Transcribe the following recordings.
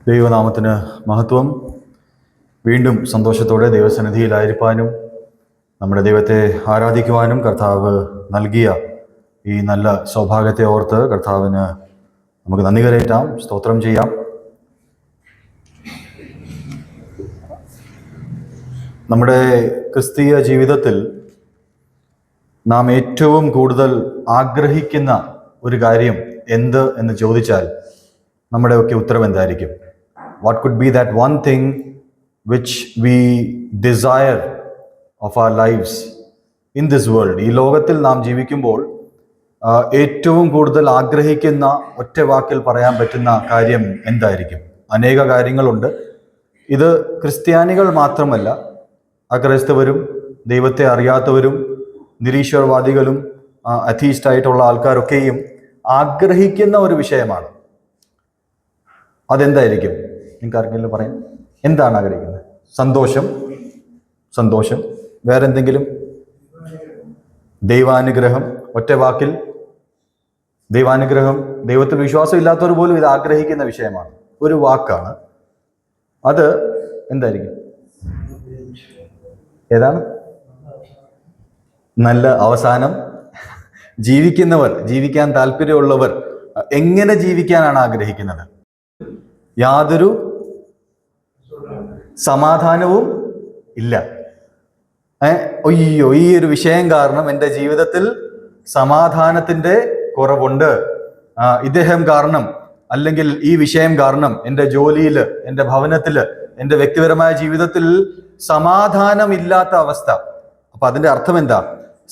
ദൈവനാമത്തിന് മഹത്വം. വീണ്ടും സന്തോഷത്തോടെ ദൈവസന്നിധിയിലായിരിക്കാനും നമ്മുടെ ദൈവത്തെ ആരാധിക്കുവാനും കർത്താവ് നൽകിയ ഈ നല്ല സൗഭാഗ്യത്തെ ഓർത്ത് കർത്താവിന് നമുക്ക് നന്ദി കരയറ്റാം, സ്തോത്രം ചെയ്യാം. നമ്മുടെ ക്രിസ്തീയ ജീവിതത്തിൽ നാം ഏറ്റവും കൂടുതൽ ആഗ്രഹിക്കുന്ന ഒരു കാര്യം എന്ത് എന്ന് ചോദിച്ചാൽ നമ്മുടെയൊക്കെ ഉത്തരം എന്തായിരിക്കും? What could be that one thing which we desire of our lives in this world? ഈ ലോകത്തിൽ നാം ജീവിക്കുമ്പോൾ ഏറ്റവും കൂടുതൽ ആഗ്രഹിക്കുന്ന ഒറ്റ വാക്കിൽ പറയാൻ പറ്റുന്ന കാര്യം എന്തായിരിക്കും? അനേക കാര്യങ്ങളുണ്ട്. ഇത് ക്രിസ്ത്യാനികൾ മാത്രമല്ല, അക്രൈസ്തവരും ദൈവത്തെ അറിയാത്തവരും നിരീശ്വരവാദികളും അഥീസ്റ്റ് ആയിട്ടുള്ള ആൾക്കാരൊക്കെയും ആഗ്രഹിക്കുന്ന ഒരു വിഷയമാണ്. അതെന്തായിരിക്കും? നിങ്ങൾക്ക് ആർക്കെങ്കിലും പറയാം. എന്താണ് ആഗ്രഹിക്കുന്നത്? സന്തോഷം. വേറെ എന്തെങ്കിലും? ദൈവാനുഗ്രഹം. ഒറ്റ വാക്കിൽ ദൈവാനുഗ്രഹം. ദൈവത്തിൽ വിശ്വാസം ഇല്ലാത്തവർ പോലും ഇത് ആഗ്രഹിക്കുന്ന വിഷയമാണ്. ഒരു വാക്കാണ് അത്. എന്തായിരിക്കും? ഏതാണ്? നല്ല അവസാനം. ജീവിക്കാൻ താല്പര്യമുള്ളവർ എങ്ങനെ ജീവിക്കാനാണ് ആഗ്രഹിക്കുന്നത്? യാതൊരു സമാധാനവും ഇല്ല. അയ്യോ, ഈ ഒരു വിഷയം കാരണം എൻ്റെ ജീവിതത്തിൽ സമാധാനത്തിൻ്റെ കുറവുണ്ട്, ഇദ്ദേഹം കാരണം അല്ലെങ്കിൽ ഈ വിഷയം കാരണം എൻ്റെ ജോലിയിൽ, എൻ്റെ ഭവനത്തിൽ, എൻ്റെ വ്യക്തിപരമായ ജീവിതത്തിൽ സമാധാനമില്ലാത്ത അവസ്ഥ. അപ്പൊ അതിന്റെ അർത്ഥം എന്താ?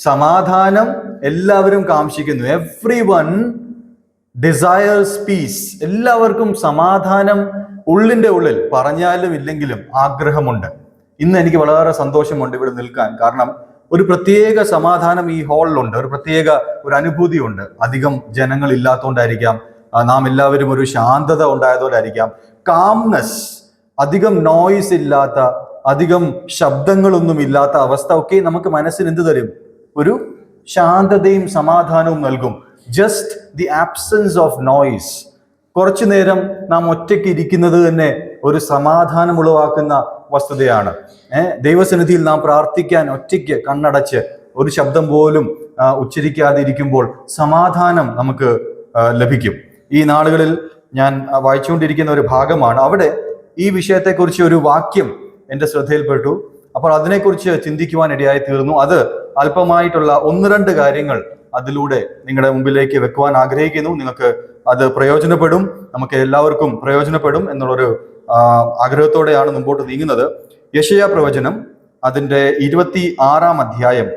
സമാധാനം എല്ലാവരും കാംക്ഷിക്കുന്നു. Everyone desires piece. എല്ലാവർക്കും സമാധാനം ഉള്ളിൻ്റെ ഉള്ളിൽ പറഞ്ഞാലും ഇല്ലെങ്കിലും ആഗ്രഹമുണ്ട്. ഇന്ന് എനിക്ക് വളരെ സന്തോഷമുണ്ട് ഇവിടെ നിൽക്കാൻ. കാരണം ഒരു പ്രത്യേക സമാധാനം ഈ ഹാളിലുണ്ട്, ഒരു അനുഭൂതിയുണ്ട്. അധികം ജനങ്ങൾ ഇല്ലാത്തതുകൊണ്ടായിരിക്കാം, നാം എല്ലാവരും ഒരു ശാന്തത ഉണ്ടായതുകൊണ്ടായിരിക്കാം. കാംനെസ്, അധികം നോയ്സ് ഇല്ലാത്ത, അധികം ശബ്ദങ്ങളൊന്നും ഇല്ലാത്ത അവസ്ഥ ഒക്കെ നമുക്ക് മനസ്സിന് എന്ത് തരും? ഒരു ശാന്തതയും സമാധാനവും നൽകും. Just the absence of noise. കുറച്ചു നേരം നാം ഒറ്റയ്ക്ക് ഇരിക്കുന്നത് തന്നെ ഒരു സമാധാനം ഉളവാക്കുന്ന വസ്തുതയാണ്. ദൈവസന്നിധിയിൽ നാം പ്രാർത്ഥിക്കാൻ ഒറ്റയ്ക്ക് കണ്ണടച്ച് ഒരു ശബ്ദം പോലും ഉച്ചരിക്കാതെ ഇരിക്കുമ്പോൾ സമാധാനം നമുക്ക് ലഭിക്കും. ഈ നാളുകളിൽ ഞാൻ വായിച്ചുകൊണ്ടിരിക്കുന്ന ഒരു ഭാഗമാണ്. അവിടെ ഈ വിഷയത്തെക്കുറിച്ച് ഒരു വാക്യം എൻ്റെ ശ്രദ്ധയിൽപ്പെട്ടു. അപ്പോൾ അതിനെക്കുറിച്ച് ചിന്തിക്കുവാൻ ഇടയായി തീർന്നു. അത് അല്പമായിട്ടുള്ള 1-2 കാര്യങ്ങൾ അതിലൂടെ നിങ്ങളുടെ മുമ്പിലേക്ക് വെക്കുവാൻ ആഗ്രഹിക്കുന്നു. നിങ്ങൾക്ക് അത് പ്രയോജനപ്പെടും, നമുക്ക് എല്ലാവർക്കും പ്രയോജനപ്പെടും എന്നുള്ളൊരു ആഗ്രഹത്തോടെയാണ് മുമ്പോട്ട് നീങ്ങുന്നത്. യെശയ്യാ പ്രവചനം അതിൻ്റെ 26-ാം അധ്യായം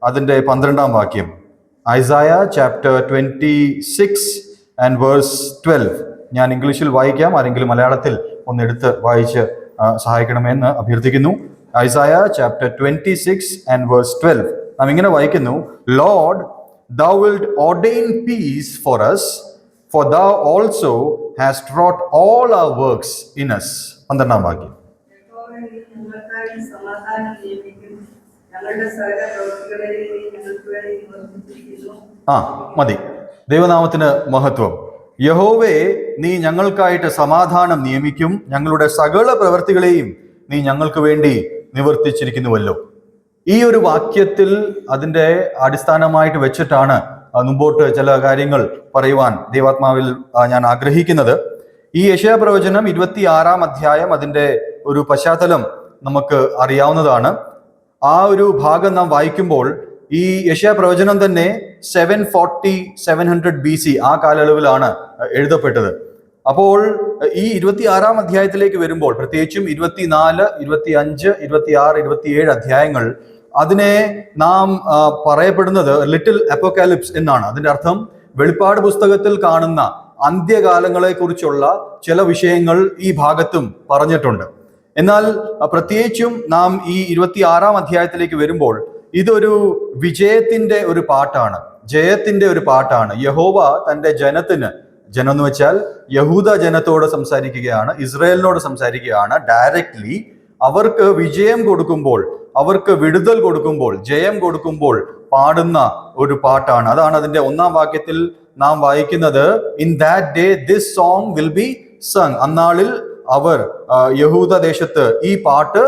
അതിൻ്റെ 12-ാം വാക്യം. ഐസായ ചാപ്റ്റർ 26 and verse 12. ഞാൻ ഇംഗ്ലീഷിൽ വായിക്കാം, ആരെങ്കിലും മലയാളത്തിൽ ഒന്ന് എടുത്ത് വായിച്ച് സഹായിക്കണമെന്ന് അഭ്യർത്ഥിക്കുന്നു. ഐസായ ചാപ്റ്റർ 26 and verse 12. നാം ഇങ്ങനെ വായിക്കുന്നു: Lord, thou wilt ordain peace for us, for thou also hast wrought all our works in us. 12-ാം വാക്യം. മതി. ദൈവനാമത്തിന് മഹത്വം. യഹോവേ, നീ ഞങ്ങൾക്കായിട്ട് സമാധാനം നിയമിക്കും, ഞങ്ങളുടെ സകല പ്രവൃത്തികളെയും നീ ഞങ്ങൾക്ക് വേണ്ടി നിവർത്തിച്ചിരിക്കുന്നുവല്ലോ. ഈ ഒരു വാക്യത്തിൽ അതിൻ്റെ അടിസ്ഥാനമായിട്ട് വെച്ചിട്ടാണ് മുമ്പോട്ട് ചില കാര്യങ്ങൾ പറയുവാൻ ദൈവാത്മാവിൽ ഞാൻ ആഗ്രഹിക്കുന്നത്. ഈ യെശയ്യാ പ്രവചനം 26-ാം അധ്യായം അതിൻ്റെ ഒരു പശ്ചാത്തലം നമുക്ക് അറിയാവുന്നതാണ്. ആ ഒരു ഭാഗം നാം വായിക്കുമ്പോൾ ഈ യെശയ്യാ പ്രവചനം തന്നെ 740-700 BC ആ കാലയളവിലാണ് എഴുതപ്പെട്ടത്. അപ്പോൾ ഈ 26-ാം അധ്യായത്തിലേക്ക് വരുമ്പോൾ, പ്രത്യേകിച്ചും 24, 25, 26, 27 അധ്യായങ്ങൾ, അതിനെ നാം പറയപ്പെടുന്നത് ലിറ്റിൽ അപ്പോക്കാലിപ്സ് എന്നാണ്. അതിന്റെ അർത്ഥം വെളിപ്പാട് പുസ്തകത്തിൽ കാണുന്ന അന്ത്യകാലങ്ങളെ കുറിച്ചുള്ള ചില വിഷയങ്ങൾ ഈ ഭാഗത്തും പറഞ്ഞിട്ടുണ്ട്. എന്നാൽ പ്രത്യേകിച്ചും നാം ഈ 26-ാം അധ്യായത്തിലേക്ക് വരുമ്പോൾ ഇതൊരു വിജയത്തിന്റെ ഒരു പാട്ടാണ്, ജയത്തിന്റെ ഒരു പാട്ടാണ്. യഹോവ തന്റെ ജനത്തിന്, ജനം എന്ന് വെച്ചാൽ യഹൂദ ജനത്തോട് സംസാരിക്കുകയാണ്, ഇസ്രായേലിനോട് സംസാരിക്കുകയാണ് ഡയറക്ട്ലി. അവർക്ക് വിജയം കൊടുക്കുമ്പോൾ, അവർക്ക് വിടുതൽ കൊടുക്കുമ്പോൾ, ജയം കൊടുക്കുമ്പോൾ പാടുന്ന ഒരു പാട്ടാണ്. അതാണ് അതിന്റെ 1-ാം വാക്യത്തിൽ നാം വായിക്കുന്നത്: in that day this song will be sung. അന്നാളിൽ അവർ യഹൂദ ദേശത്ത് ഈ പാട്ട്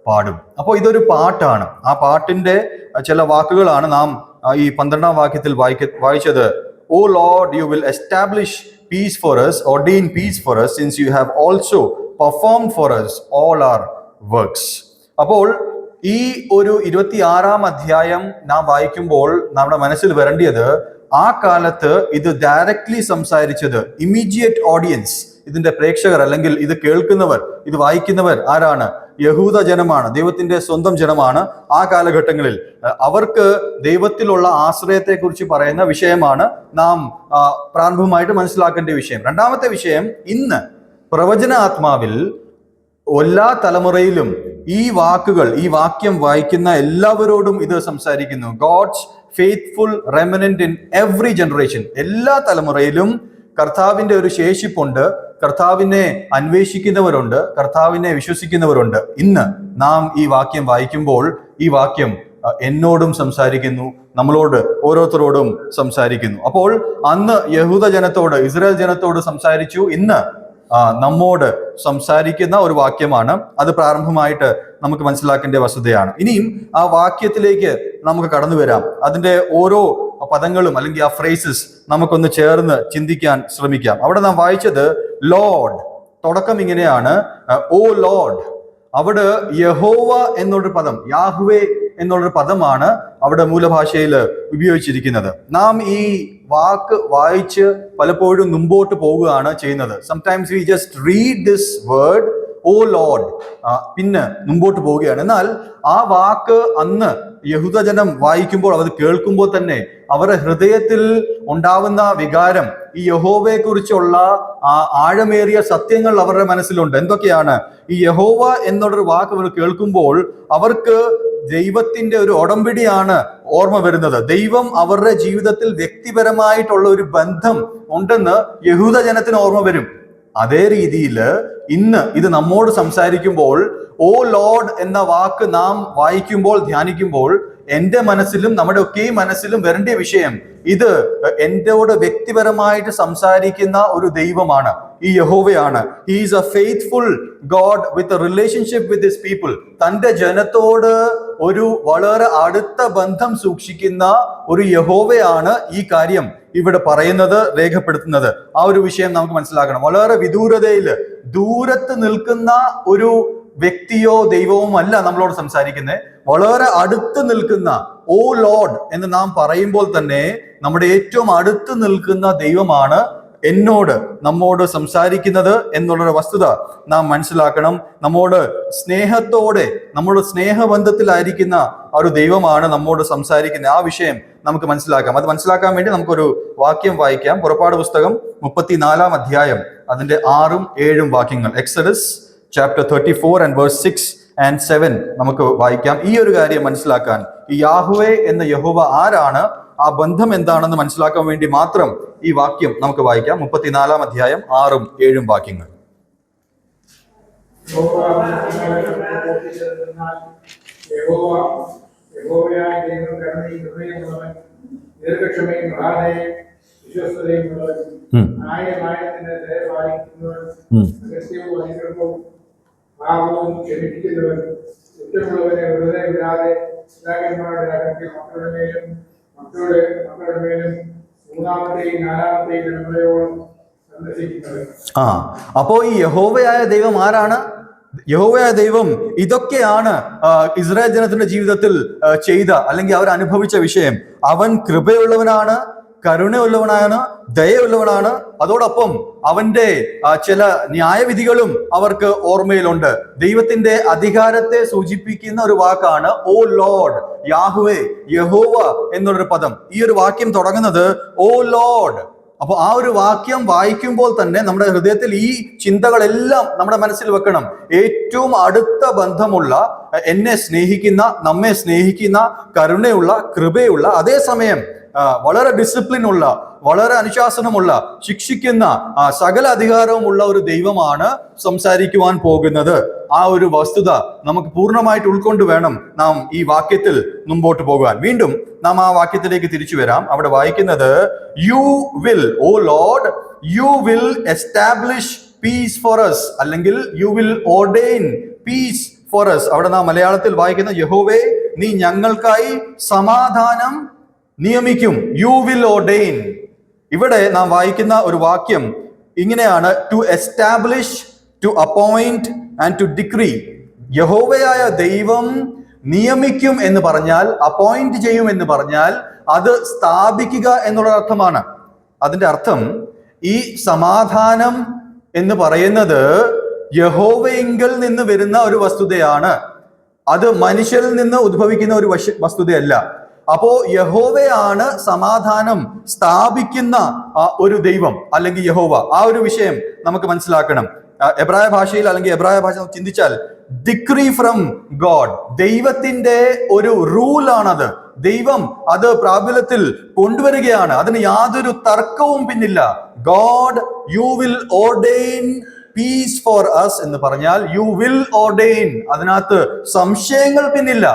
പാടും. അപ്പോൾ ഇതൊരു പാട്ടാണ്. ആ പാട്ടിന്റെ ചില വാക്കുകളാണ് നാം ഈ 12-ാം വാക്യത്തിൽ വായിച്ചത്. O Lord, you will establish peace for us, ordain peace for us, since you have also performed for us all our works. അപ്പോൾ ഈ ഒരു 26-ാം അധ്യായം നാം വായിക്കുമ്പോൾ നമ്മുടെ മനസ്സിൽ വരേണ്ടത്, ആ കാലത്ത് ഇത് ഡയറക്ട്ലി സംസാരിച്ചത് ഇമ്മീഡിയറ്റ് ഓഡിയൻസ്, ഇതിന്റെ പ്രേക്ഷകർ അല്ലെങ്കിൽ ഇത് കേൾക്കുന്നവർ, ഇത് വായിക്കുന്നവർ ആരാണ്? യഹൂദ ജനമാണ്, ദൈവത്തിന്റെ സ്വന്തം ജനമാണ്. ആ കാലഘട്ടങ്ങളിൽ അവർക്ക് ദൈവത്തിലുള്ള ആശ്രയത്തെ കുറിച്ച് പറയുന്ന വിഷയമാണ് നാം പ്രാരംഭമായിട്ട് മനസ്സിലാക്കേണ്ട വിഷയം. രണ്ടാമത്തെ വിഷയം, ഇന്ന് പ്രവചന ആത്മാവിൽ എല്ലാ തലമുറയിലും ഈ വാക്കുകൾ, ഈ വാക്യം വായിക്കുന്ന എല്ലാവരോടും ഇത് സംസാരിക്കുന്നു. God's faithful remnant in every generation. എല്ലാ തലമുറയിലും കർത്താവിന്റെ ഒരു ശേഷിപ്പുണ്ട്, കർത്താവിനെ അന്വേഷിക്കുന്നവരുണ്ട്, കർത്താവിനെ വിശ്വസിക്കുന്നവരുണ്ട്. ഇന്ന് നാം ഈ വാക്യം വായിക്കുമ്പോൾ ഈ വാക്യം എന്നോടും സംസാരിക്കുന്നു, നമ്മളോട് ഓരോരുത്തരോടും സംസാരിക്കുന്നു. അപ്പോൾ അന്ന് യഹൂദ ജനത്തോട്, ഇസ്രായേൽ ജനത്തോട് സംസാരിച്ചു, ഇന്ന് നമ്മോട് സംസാരിക്കുന്ന ഒരു വാക്യമാണ്. അത് പ്രാരംഭമായിട്ട് നമുക്ക് മനസ്സിലാക്കേണ്ട വസ്തുതയാണ്. ഇനിയും ആ വാക്യത്തിലേക്ക് നമുക്ക് കടന്നു വരാം. അതിന്റെ ഓരോ പദങ്ങളും അല്ലെങ്കിൽ ആ ഫ്രേസസ് നമുക്കൊന്ന് ചേർന്ന് ചിന്തിക്കാൻ ശ്രമിക്കാം. അവിടെ നാം വായിച്ചത് ലോർഡ്, തുടക്കം ഇങ്ങനെയാണ്, ഓ ലോർഡ്. അവിടെ യഹോവ എന്നൊരു പദം, യാഹ്വേ എന്നുള്ളൊരു പദമാണ് അവിടെ മൂലഭാഷയിൽ ഉപയോഗിച്ചിരിക്കുന്നത്. നാം ഈ വാക്ക് വായിച്ച് പലപ്പോഴും മുമ്പോട്ട് പോവുകയാണ് ചെയ്യുന്നത്. Sometimes we just read this word O Lord, പിന്നെ മുമ്പോട്ട് പോവുകയാണ്. എന്നാൽ ആ വാക്ക് അന്ന് യഹൂദജനം വായിക്കുമ്പോൾ, അത് കേൾക്കുമ്പോൾ തന്നെ അവരുടെ ഹൃദയത്തിൽ ഉണ്ടാവുന്ന വികാരം, ഈ യഹോവയെ കുറിച്ചുള്ള ആ ആഴമേറിയ സത്യങ്ങൾ അവരുടെ മനസ്സിലുണ്ട്. എന്തൊക്കെയാണ്? ഈ യഹോവ എന്നുള്ളൊരു വാക്ക് അവർ കേൾക്കുമ്പോൾ അവർക്ക് ദൈവത്തിന്റെ ഒരു ഉടമ്പടിയാണ് ഓർമ്മ വരുന്നത്. ദൈവം അവരുടെ ജീവിതത്തിൽ വ്യക്തിപരമായിട്ടുള്ള ഒരു ബന്ധം ഉണ്ടെന്ന് യഹൂദ ജനത്തിന് ഓർമ്മ വരും. അതേ രീതിയിൽ ഇന്ന് ഇത് നമ്മോട് സംസാരിക്കുമ്പോൾ ഓ ലോർഡ് എന്ന വാക്ക് നാം വായിക്കുമ്പോൾ, ധ്യാനിക്കുമ്പോൾ എന്റെ മനസ്സിലും നമ്മുടെ ഒക്കെ മനസ്സിലും വരേണ്ട വിഷയം, ഇത് എന്നോട് വ്യക്തിപരമായിട്ട് സംസാരിക്കുന്ന ഒരു ദൈവമാണ്, ഈ യഹോവയാണ്. He is a faithful God with a relationship with his people. തന്റെ ജനത്തോട് ഒരു വളരെ അടുത്ത ബന്ധം സൂക്ഷിക്കുന്ന ഒരു യഹോവയാണ് ഈ കാര്യം ഇവിടെ പറയുന്നത്, രേഖപ്പെടുത്തുന്നത്. ആ ഒരു വിഷയം നമുക്ക് മനസ്സിലാക്കണം. വളരെ വിദൂരതയില്, ദൂരത്ത് നിൽക്കുന്ന ഒരു വ്യക്തിയോ ദൈവവും അല്ല നമ്മളോട് സംസാരിക്കുന്നത്. വളരെ അടുത്ത് നിൽക്കുന്ന ഓ ലോർഡ് എന്ന് നാം പറയുമ്പോൾ തന്നെ നമ്മുടെ ഏറ്റവും അടുത്ത് നിൽക്കുന്ന ദൈവമാണ് നമ്മോട് സംസാരിക്കുന്നത് എന്നുള്ളൊരു വസ്തുത നാം മനസ്സിലാക്കണം. നമ്മോട് സ്നേഹത്തോടെ, നമ്മുടെ സ്നേഹബന്ധത്തിലായിരിക്കുന്ന ഒരു ദൈവമാണ് നമ്മോട് സംസാരിക്കുന്നത്. ആ വിഷയം നമുക്ക് മനസ്സിലാക്കാം. അത് മനസ്സിലാക്കാൻ വേണ്ടി നമുക്കൊരു വാക്യം വായിക്കാം. പുറപ്പാട് പുസ്തകം 34-ാം അധ്യായം, അതിന്റെ 6ഉം 7ഉം വാക്യങ്ങൾ. Exodus chapter 34 and verse 6 and 7 നമുക്ക് വായിക്കാം. ഈ ഒരു കാര്യം മനസ്സിലാക്കാൻ, ഈ യാഹ്വേ എന്ന യഹോവ ആരാണ്, ആ ബന്ധം എന്താണെന്ന് മനസ്സിലാക്കാൻ വേണ്ടി മാത്രം ഈ വാക്യം നമുക്ക് വായിക്കാം. 34-ാം അധ്യായം 6ഉം 7ഉം വാക്യങ്ങൾ. പാപവും ക്ഷമിക്കുന്നവൻ, കുറ്റമുള്ളവനെ വെറുതെ വിടാതെ പിതാക്കന്മാരുടെ അകത്തിൽ മക്കളുടെ മേലും മൂന്നാമത്തെയും നാലാമത്തെയും തലമുറയോളം സന്ദർശിക്കുന്നവൻ. അപ്പോ ഈ യഹോവയായ ദൈവം ആരാണ്? യഹോവയായ ദൈവം ഇതൊക്കെയാണ് ഇസ്രായേൽ ജനത്തിന്റെ ജീവിതത്തിൽ ചെയ്ത, അല്ലെങ്കിൽ അവർ അനുഭവിച്ച വിഷയം. അവൻ കൃപയുള്ളവനാണ്, കരുണയുള്ളവനാണ്, ദയയുള്ളവനാണ്. അതോടൊപ്പം അവന്റെ ചില ന്യായവിധികളും അവർക്ക് ഓർമ്മയിലുണ്ട്. ദൈവത്തിന്റെ അധികാരത്തെ സൂചിപ്പിക്കുന്ന ഒരു വാക്കാണ് ഓ ലോർഡ്, യാഹ്വേ, യഹോവ എന്നൊരു പദം. ഈ ഒരു വാക്യം തുടങ്ങുന്നത് ഓ ലോർഡ്. അപ്പൊ ആ ഒരു വാക്യം വായിക്കുമ്പോൾ തന്നെ നമ്മുടെ ഹൃദയത്തിൽ ഈ ചിന്തകളെല്ലാം നമ്മുടെ മനസ്സിൽ വെക്കണം. ഏറ്റവും അടുത്ത ബന്ധമുള്ള, എന്നെ സ്നേഹിക്കുന്ന, നമ്മെ സ്നേഹിക്കുന്ന, കരുണയുള്ള, കൃപയുള്ള, അതേസമയം വളരെ ഡിസിപ്ലിൻ ഉള്ള, വളരെ അനുശാസനമുള്ള, ശിക്ഷിക്കുന്ന സകല അധികാരവുമുള്ള ഒരു ദൈവമാണ് സംസാരിക്കുവാൻ പോകുന്നത്. ആ ഒരു വസ്തുത നമുക്ക് പൂർണ്ണമായിട്ട് ഉൾക്കൊണ്ട് വേണം നാം ഈ വാക്യത്തിൽ മുമ്പോട്ട് പോകാൻ. വീണ്ടും നാം ആ വാക്യത്തിലേക്ക് തിരിച്ചു വരാം. അവിടെ വായിക്കുന്നത് you will, O Lord, you will establish peace for us, അല്ലെങ്കിൽ you will ordain peace for us. അവിടെ നാം മലയാളത്തിൽ വായിക്കുന്ന യഹോവേ നീ ഞങ്ങൾക്കായി സമാധാനം നിയമിക്കും. You will ordain. ഇവിടെ നാം വായിക്കുന്ന ഒരു വാക്യം ഇങ്ങനെയാണ്: to establish, to appoint and to decree. യഹോവയായ ദൈവം നിയമിക്കും എന്ന് പറഞ്ഞാൽ, അപ്പോയിന്റ് ചെയ്യും എന്ന് പറഞ്ഞാൽ അത് സ്ഥാപിക്കുക എന്നുള്ള അർത്ഥമാണ്. അതിന്റെ അർത്ഥം ഈ സമാധാനം എന്ന് പറയുന്നത് യഹോവയിങ്കൽ നിന്ന് വരുന്ന ഒരു വസ്തുതയാണ്. അത് മനുഷ്യരിൽ നിന്ന് ഉദ്ഭവിക്കുന്ന ഒരു വസ്തുതയല്ല. അപ്പോ യഹോവയാണ് സമാധാനം സ്ഥാപിക്കുന്ന ഒരു ദൈവം, അല്ലെങ്കിൽ യഹോവ. ആ ഒരു വിഷയം നമുക്ക് മനസ്സിലാക്കണം. എബ്രായ ഭാഷയിൽ, അല്ലെങ്കിൽ എബ്രായ ഭാഷ ചിന്തിച്ചാൽ ഡിക്രീ ഫ്രം ഗോഡ്, ദൈവത്തിന്റെ ഒരു റൂലാണത്. ദൈവം അത് പ്രാബല്യത്തിൽ കൊണ്ടുവരികയാണ്. അതിന് യാതൊരു തർക്കവും പിന്നില്ല. God you will ordain peace for us എന്ന് പറഞ്ഞാൽ യു വിൽ ഓർഡെയിൻ, അതിനകത്ത് സംശയങ്ങൾ പിന്നില്ല.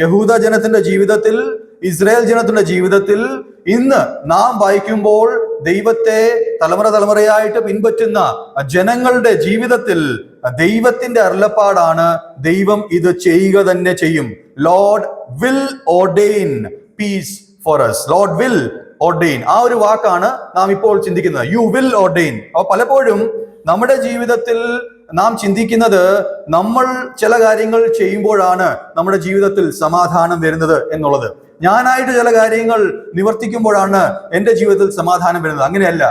യഹൂദ ജനത്തിന്റെ ജീവിതത്തിൽ, ഇസ്രായേൽ ജനത്തിന്റെ ജീവിതത്തിൽ ഇന്ന് നാം വായിക്കുമ്പോൾ ദൈവത്തെ തലമുറ തലമുറയായിട്ട് പിൻപറ്റുന്ന ജനങ്ങളുടെ ജീവിതത്തിൽ ദൈവത്തിന്റെ അരുളപ്പാടാണ്, ദൈവം ഇത് ചെയ്യുക തന്നെ ചെയ്യും. Lord will ordain peace for us. Lord will ordain, ആ ഒരു വാക്കാണ് നാം ഇപ്പോൾ ചിന്തിക്കുന്നത്. You will ordain. അപ്പോൾ പലപ്പോഴും നമ്മുടെ ജീവിതത്തിൽ നാം ചിന്തിക്കുന്നത് നമ്മൾ ചില കാര്യങ്ങൾ ചെയ്യുമ്പോഴാണ് നമ്മുടെ ജീവിതത്തിൽ സമാധാനം വരുന്നത് എന്നുള്ളത്. ഞാനായിട്ട് ചില കാര്യങ്ങൾ നിവർത്തിക്കുമ്പോഴാണ് എൻ്റെ ജീവിതത്തിൽ സമാധാനം വരുന്നത്. അങ്ങനെയല്ല,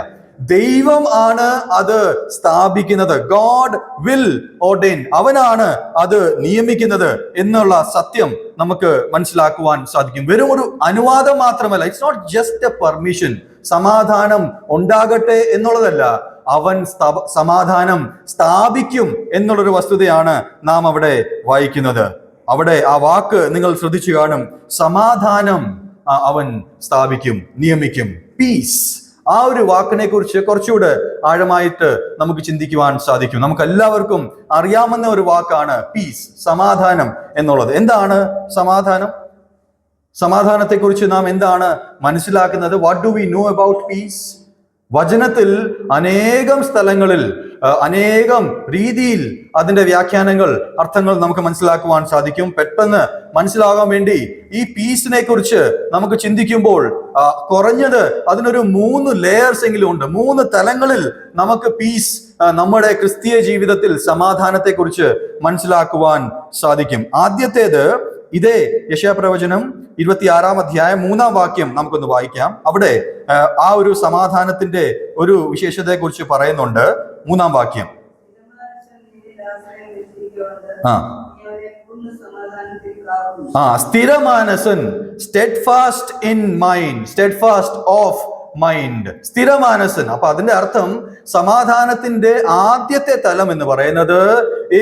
ദൈവം ആണ് അത് സ്ഥാപിക്കുന്നത്. ഗോഡ് വിൽ ഓർഡെയിൻ, അവനാണ് അത് നിയമിക്കുന്നത് എന്നുള്ള സത്യം നമുക്ക് മനസ്സിലാക്കുവാൻ സാധിക്കും. വെറും ഒരു അനുവാദം മാത്രമല്ല, it's not just a permission. സമാധാനം ഉണ്ടാകട്ടെ എന്നുള്ളതല്ല, അവൻ സമാധാനം സ്ഥാപിക്കും എന്നുള്ളൊരു വസ്തുതയാണ് നാം അവിടെ വായിക്കുന്നത്. അവിടെ ആ വാക്ക് നിങ്ങൾ ശ്രദ്ധിച്ചു കാണും. സമാധാനം അവൻ സ്ഥാപിക്കും, നിയമിക്കും. പീസ്, ആ ഒരു വാക്കിനെ കുറിച്ച് കുറച്ചുകൂടെ ആഴമായിട്ട് നമുക്ക് ചിന്തിക്കുവാൻ സാധിക്കും. നമുക്ക് എല്ലാവർക്കും അറിയാവുന്ന ഒരു വാക്കാണ് പീസ്, സമാധാനം എന്നുള്ളത്. എന്താണ് സമാധാനം? സമാധാനത്തെ കുറിച്ച് നാം എന്താണ് മനസ്സിലാക്കുന്നത്? What do we know about peace? വചനത്തിൽ അനേകം സ്ഥലങ്ങളിൽ അനേകം രീതിയിൽ അതിന്റെ വ്യാഖ്യാനങ്ങൾ, അർത്ഥങ്ങൾ നമുക്ക് മനസ്സിലാക്കുവാൻ സാധിക്കും. പെട്ടെന്ന് മനസ്സിലാകാൻ വേണ്ടി ഈ പീസിനെ കുറിച്ച് നമുക്ക് ചിന്തിക്കുമ്പോൾ കുറഞ്ഞത് അതിനൊരു 3 ലെയേഴ്സ് എങ്കിലും ഉണ്ട്. 3 തലങ്ങളിൽ നമുക്ക് പീസ്, നമ്മുടെ ക്രിസ്തീയ ജീവിതത്തിൽ സമാധാനത്തെ കുറിച്ച് മനസ്സിലാക്കുവാൻ സാധിക്കും. ആദ്യത്തേത് ഇതേ യെശയ്യാപ്രവചനം 26-ാം അധ്യായം 3-ാം വാക്യം നമുക്കൊന്ന് വായിക്കാം. അവിടെ ആ ഒരു സമാധാനത്തിന്റെ ഒരു വിശേഷതയെ കുറിച്ച് പറയുന്നുണ്ട്. 3-ാം വാക്യം. സ്ഥിരമാനസൻ, steadfast in mind, steadfast of mind, സ്ഥിരമാനസൻ. അപ്പൊ അതിന്റെ അർത്ഥം സമാധാനത്തിന്റെ ആദ്യത്തെ തലം എന്ന് പറയുന്നത്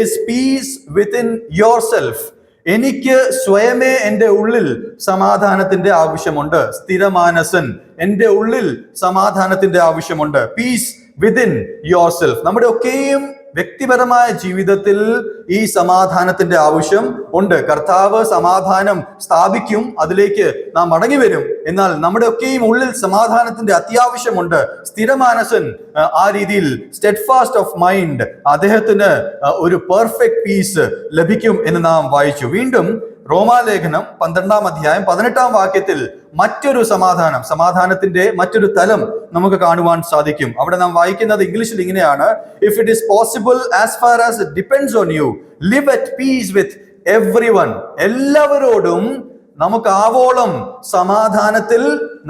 is peace within yourself. എനിക്ക് സ്വയമേ എൻ്റെ ഉള്ളിൽ സമാധാനത്തിന്റെ ആവശ്യമുണ്ട്. സ്ഥിരമാനസൻ, എൻ്റെ ഉള്ളിൽ സമാധാനത്തിന്റെ ആവശ്യമുണ്ട്. Peace within yourself. നമ്മുടെ ഒക്കെയും വ്യക്തിപരമായ ജീവിതത്തിൽ ഈ സമാധാനത്തിന്റെ ആവശ്യം ഉണ്ട്. കർത്താവ് സമാധാനം സ്ഥാപിക്കും, അതിലേക്ക് നാം മടങ്ങി വരും. എന്നാൽ നമ്മുടെ ഒക്കെയും ഉള്ളിൽ സമാധാനത്തിന്റെ അത്യാവശ്യമുണ്ട്. സ്ഥിരമാനസൻ ആ രീതിയിൽ, സ്റ്റെഡ്ഫാസ്റ്റ് ഓഫ് മൈൻഡ്, അദ്ദേഹത്തിന് ഒരു പെർഫെക്റ്റ് പീസ് ലഭിക്കും എന്ന് നാം വായിച്ചു. വീണ്ടും റോമാലേഖനം 12-ാം അധ്യായം 18-ാം വാക്യത്തിൽ മറ്റൊരു സമാധാനത്തിന്റെ മറ്റൊരു തലം നമുക്ക് കാണുവാൻ സാധിക്കും. അവിടെ നാം വായിക്കുന്നത് ഇംഗ്ലീഷിൽ ഇങ്ങനെയാണ്: if it is possible as far as it depends on you, live at peace with everyone. എല്ലാവരോടും നമുക്ക് ആവോളം സമാധാനത്തിൽ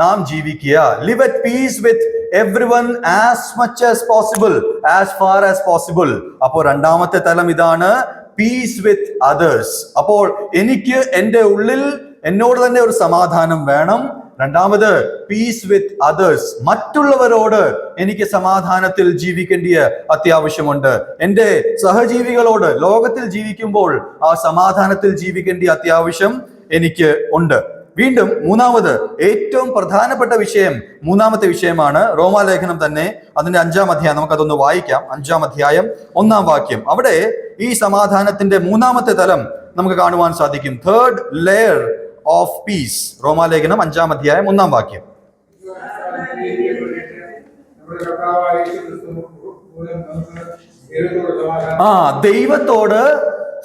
നാം ജീവിക്കുക. Live at peace with everyone as much as possible, as far as possible. അപ്പോൾ രണ്ടാമത്തെ തലം ഇതാണ്, പീസ് വിത്ത് അതേഴ്സ്. അപ്പോൾ എനിക്ക് എൻ്റെ ഉള്ളിൽ എന്നോട് തന്നെ ഒരു സമാധാനം വേണം. രണ്ടാമത് പീസ് വിത്ത് അതേഴ്സ്, മറ്റുള്ളവരോട് എനിക്ക് സമാധാനത്തിൽ ജീവിക്കേണ്ടിയ അത്യാവശ്യമുണ്ട്. എൻ്റെ സഹജീവികളോട് ലോകത്തിൽ ജീവിക്കുമ്പോൾ ആ സമാധാനത്തിൽ ജീവിക്കേണ്ട അത്യാവശ്യം എനിക്ക് ഉണ്ട്. വീണ്ടും മൂന്നാമത് ഏറ്റവും പ്രധാനപ്പെട്ട വിഷയം, മൂന്നാമത്തെ വിഷയമാണ് റോമാലേഖനം തന്നെ, അതിന്റെ 5-ാം അധ്യായം നമുക്കതൊന്ന് വായിക്കാം. 5-ാം അധ്യായം 1-ാം വാക്യം. അവിടെ ഈ സമാധാനത്തിന്റെ മൂന്നാമത്തെ തലം നമുക്ക് കാണുവാൻ സാധിക്കും. Third layer of peace. റോമാലേഖനം 5-ാം അധ്യായം 1-ാം വാക്യം. നമ്മുടെ കർത്താവായ യേശു ക്രിസ്തു മൂലം നമുക്ക് ദൈവത്തോട് സമാധാനം. ദൈവത്തോട്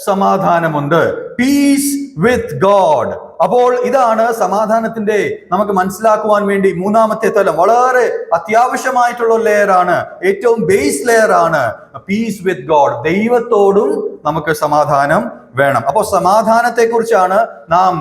സമാധാനമുണ്ട്. Peace with God. അപ്പോൾ ഇതാണ് സമാധാനത്തിന്റെ നമുക്ക് മനസ്സിലാക്കുവാൻ വേണ്ടി മൂന്നാമത്തെ തലം, വളരെ അത്യാവശ്യമായിട്ടുള്ള ലെയർ ആണ്, ഏറ്റവും ബേസ് ലെയർ ആണ് പീസ് വിത്ത് ഗോഡ്. ദൈവത്തോടും നമുക്ക് സമാധാനം വേണം. അപ്പോൾ സമാധാനത്തെ കുറിച്ചാണ് നാം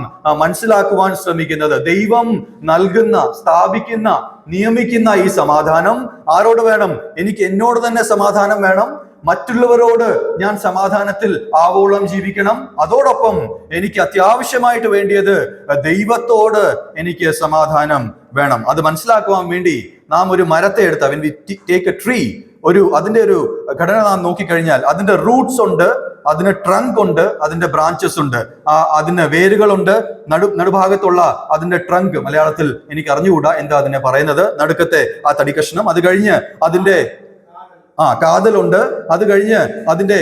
മനസ്സിലാക്കുവാൻ ശ്രമിക്കുന്നത്. ദൈവം നൽകുന്ന, സ്ഥാപിക്കുന്ന, നിയമിക്കുന്ന ഈ സമാധാനം ആരോട് വേണം? എനിക്ക് എന്നോട് തന്നെ സമാധാനം വേണം. മറ്റുള്ളവരോട് ഞാൻ സമാധാനത്തിൽ ആവോളം ജീവിക്കണം. അതോടൊപ്പം എനിക്ക് അത്യാവശ്യമായിട്ട് വേണ്ടിയത് ദൈവത്തോട് എനിക്ക് സമാധാനം വേണം. അത് മനസ്സിലാക്കുവാൻ വേണ്ടി നാം ഒരു മരത്തെ എടുത്ത, when we take a tree, അതിന്റെ ഒരു ഘടന നാം നോക്കിക്കഴിഞ്ഞാൽ അതിന്റെ റൂട്ട്സ് ഉണ്ട്, അതിന് ട്രങ്ക് ഉണ്ട്, അതിന്റെ ബ്രാഞ്ചസ് ഉണ്ട്, അതിന് വേരുകളുണ്ട്. നടുഭാഗത്തുള്ള അതിന്റെ ട്രങ്ക്, മലയാളത്തിൽ എനിക്ക് അറിഞ്ഞുകൂടാ എന്താ അതിനെ പറയുന്നത്, നടുക്കത്തെ ആ തടി കഷ്ണം. അത് കഴിഞ്ഞ് അതിന്റെ കാതലുണ്ട്. അത് കഴിഞ്ഞ് അതിന്റെ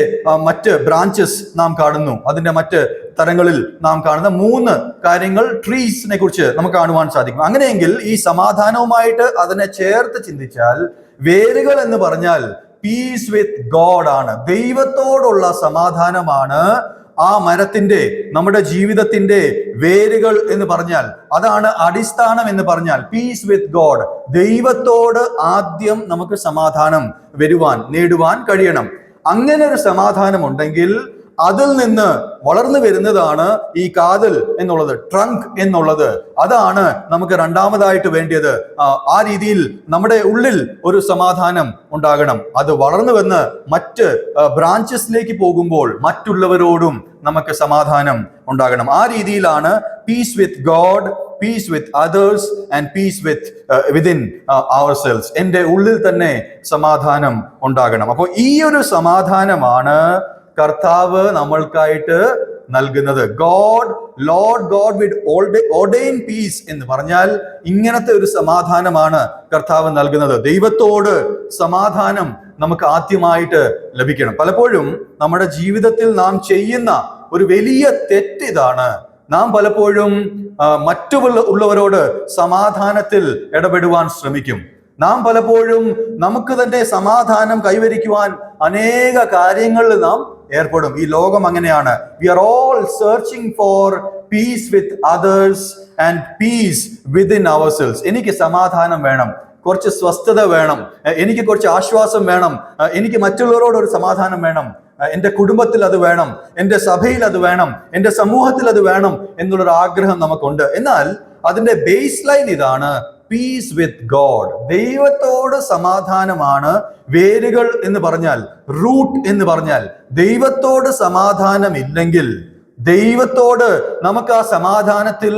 മറ്റ് ബ്രാഞ്ചസ് നാം കാണുന്നു. അതിന്റെ മറ്റ് തരങ്ങളിൽ നാം കാണുന്ന 3 കാര്യങ്ങൾ ട്രീസിനെ കുറിച്ച് നമുക്ക് കാണുവാൻ സാധിക്കും. അങ്ങനെയെങ്കിൽ ഈ സമാധാനവുമായിട്ട് അതിനെ ചേർത്ത് ചിന്തിച്ചാൽ വേരുകൾ എന്ന് പറഞ്ഞാൽ പീസ് വിത്ത് ഗോഡ് ആണ്. ദൈവത്തോടുള്ള സമാധാനമാണ് ആ മരത്തിന്റെ, നമ്മുടെ ജീവിതത്തിന്റെ വേരുകൾ എന്ന് പറഞ്ഞാൽ. അതാണ് അടിസ്ഥാനം എന്ന് പറഞ്ഞാൽ. Peace with God. ദൈവത്തോട് ആദ്യം നമുക്ക് സമാധാനം നേടുവാൻ കഴിയണം. അങ്ങനെ ഒരു സമാധാനം ഉണ്ടെങ്കിൽ അതിൽ നിന്ന് വളർന്നു വരുന്നതാണ് ഈ കാതൽ എന്നുള്ളത്, ട്രങ്ക് എന്നുള്ളത്. അതാണ് നമുക്ക് രണ്ടാമതായിട്ട് വേണ്ടിയത്. ആ രീതിയിൽ നമ്മുടെ ഉള്ളിൽ ഒരു സമാധാനം ഉണ്ടാകണം. അത് വളർന്നു വന്ന് മറ്റ് ബ്രാഞ്ചസിലേക്ക് പോകുമ്പോൾ മറ്റുള്ളവരോടും നമുക്ക് സമാധാനം ഉണ്ടാകണം. ആ രീതിയിലാണ് peace with God, peace with others and peace within ourselves. എൻ്റെ ഉള്ളിൽ തന്നെ സമാധാനം ഉണ്ടാകണം. അപ്പോൾ ഈ ഒരു സമാധാനമാണ് കർത്താവ് നമ്മൾക്കായിട്ട് നൽകുന്നത്. ലോർഡ് ഗോഡ് വിഡ് ഓർഡെയിൻ പീസ് എന്ന് പറഞ്ഞാൽ ഇങ്ങനത്തെ ഒരു സമാധാനമാണ് കർത്താവ് നൽകുന്നത്. ദൈവത്തോട് സമാധാനം നമുക്ക് ആദ്യമായിട്ട് ലഭിക്കണം. പലപ്പോഴും നമ്മുടെ ജീവിതത്തിൽ നാം ചെയ്യുന്ന ഒരു വലിയ തെറ്റ് ഇതാണ്. നാം പലപ്പോഴും മറ്റുള്ളവരോട് സമാധാനത്തിൽ ഇടപെടുവാൻ ശ്രമിക്കും. നാം പലപ്പോഴും നമുക്ക് തന്നെ സമാധാനം കൈവരിക്കുവാൻ അനേക കാര്യങ്ങളിൽ നാം ഏർപ്പെടും. ഈ ലോകം അങ്ങനെയാണ്. We are all searching for peace with others and peace within ourselves. എനിക്ക് സമാധാനം വേണം, കുറച്ച് സ്വസ്ഥത വേണം, എനിക്ക് കുറച്ച് ആശ്വാസം വേണം, എനിക്ക് മറ്റുള്ളവരോട് ഒരു സമാധാനം വേണം, എൻ്റെ കുടുംബത്തിൽ അത് വേണം, എൻ്റെ സഭയിൽ അത് വേണം, എൻ്റെ സമൂഹത്തിൽ അത് വേണം എന്നുള്ളൊരു ആഗ്രഹം നമുക്കുണ്ട്. എന്നാൽ അതിന്റെ ബേസ് ലൈൻ ഇതാണ്, പീസ് വിത്ത് ഗോഡ്. ദൈവത്തോട് സമാധാനമാണ് വേരുകൾ എന്ന് പറഞ്ഞാൽ, റൂട്ട് എന്ന് പറഞ്ഞാൽ. ദൈവത്തോട് സമാധാനമില്ലെങ്കിൽ, ദൈവത്തോട് നമുക്ക് ആ സമാധാനത്തിൽ